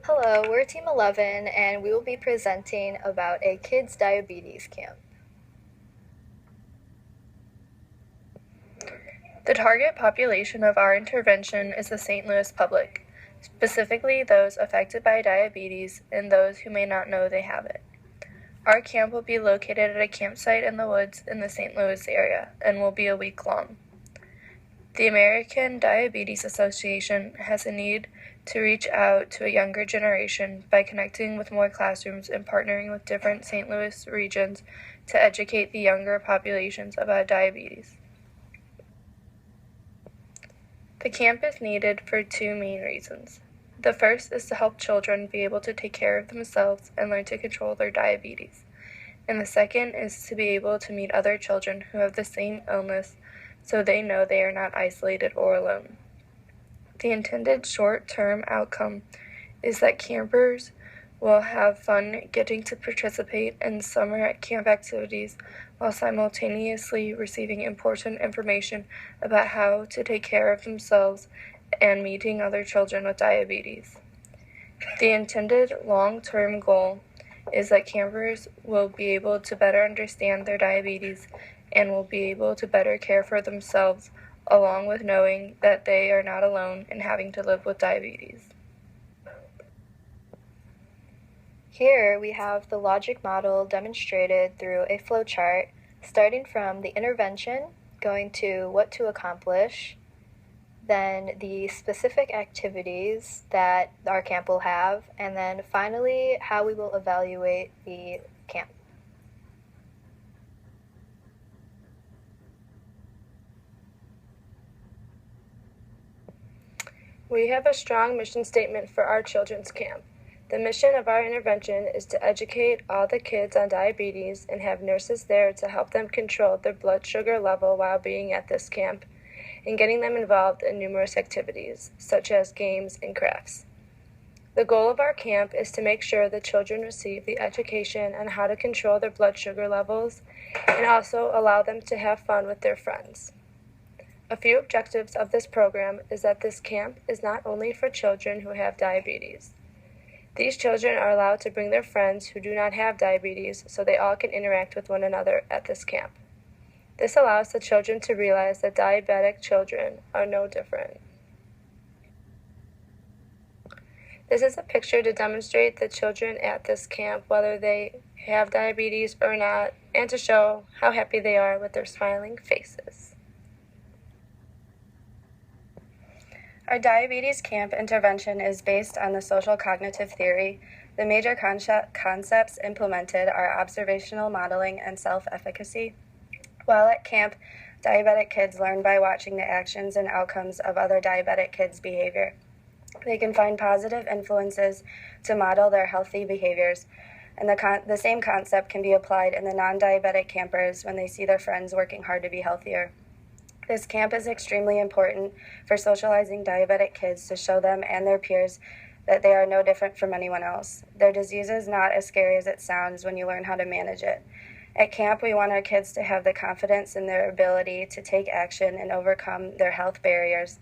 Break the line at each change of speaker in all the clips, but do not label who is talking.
Hello, we're Team 11 and we will be presenting about a kids' diabetes camp.
The target population of our intervention is the St. Louis public, specifically those affected by diabetes and those who may not know they have it. Our camp will be located at a campsite in the woods in the St. Louis area and will be a week long. The American Diabetes Association has a need to reach out to a younger generation by connecting with more classrooms and partnering with different St. Louis regions to educate the younger populations about diabetes. The camp is needed for two main reasons. The first is to help children be able to take care of themselves and learn to control their diabetes. And the second is to be able to meet other children who have the same illness so they know they are not isolated or alone. The intended short-term outcome is that campers will have fun getting to participate in summer camp activities while simultaneously receiving important information about how to take care of themselves and meeting other children with diabetes. The intended long-term goal is that campers will be able to better understand their diabetes and will be able to better care for themselves, along with knowing that they are not alone in having to live with diabetes.
Here we have the logic model demonstrated through a flowchart, starting from the intervention, going to what to accomplish, then the specific activities that our camp will have, and then finally how we will evaluate the camp.
We have a strong mission statement for our children's camp. The mission of our intervention is to educate all the kids on diabetes and have nurses there to help them control their blood sugar level while being at this camp, and getting them involved in numerous activities, such as games and crafts. The goal of our camp is to make sure the children receive the education on how to control their blood sugar levels and also allow them to have fun with their friends. A few objectives of this program is that this camp is not only for children who have diabetes. These children are allowed to bring their friends who do not have diabetes so they all can interact with one another at this camp. This allows the children to realize that diabetic children are no different. This is a picture to demonstrate the children at this camp, whether they have diabetes or not, and to show how happy they are with their smiling faces. Our diabetes camp intervention is based on the social cognitive theory. The major concepts implemented are observational modeling and self-efficacy. While at camp, diabetic kids learn by watching the actions and outcomes of other diabetic kids' behavior. They can find positive influences to model their healthy behaviors, and the same concept can be applied in the non-diabetic campers when they see their friends working hard to be healthier. This camp is extremely important for socializing diabetic kids to show them and their peers that they are no different from anyone else. Their disease is not as scary as it sounds when you learn how to manage it. At camp, we want our kids to have the confidence in their ability to take action and overcome their health barriers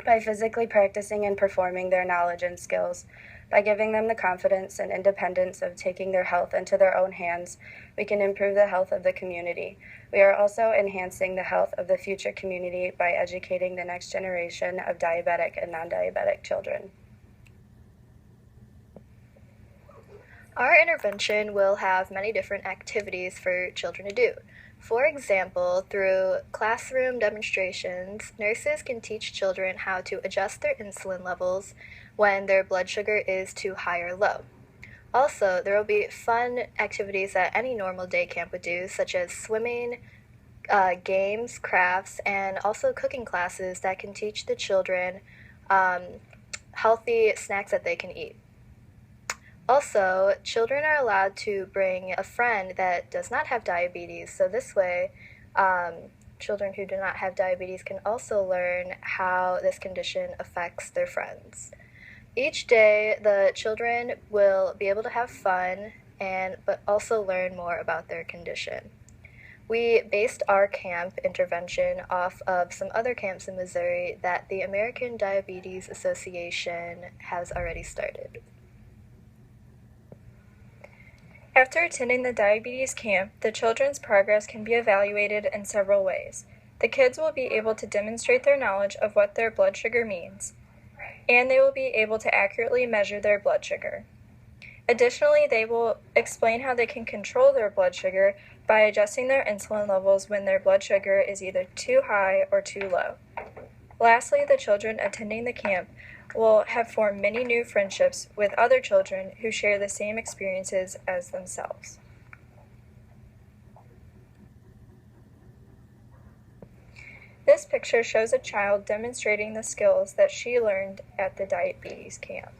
by physically practicing and performing their knowledge and skills. By giving them the confidence and independence of taking their health into their own hands, we can improve the health of the community. We are also enhancing the health of the future community by educating the next generation of diabetic and non-diabetic children.
Our intervention will have many different activities for children to do. For example, through classroom demonstrations, nurses can teach children how to adjust their insulin levels when their blood sugar is too high or low. Also, there will be fun activities that any normal day camp would do, such as swimming, games, crafts, and also cooking classes that can teach the children healthy snacks that they can eat. Also, children are allowed to bring a friend that does not have diabetes, so this way, children who do not have diabetes can also learn how this condition affects their friends. Each day, the children will be able to have fun but also learn more about their condition. We based our camp intervention off of some other camps in Missouri that the American Diabetes Association has already started.
After attending the diabetes camp, the children's progress can be evaluated in several ways. The kids will be able to demonstrate their knowledge of what their blood sugar means, and they will be able to accurately measure their blood sugar. Additionally, they will explain how they can control their blood sugar by adjusting their insulin levels when their blood sugar is either too high or too low. Lastly, the children attending the camp will have formed many new friendships with other children who share the same experiences as themselves. This picture shows a child demonstrating the skills that she learned at the diabetes camp.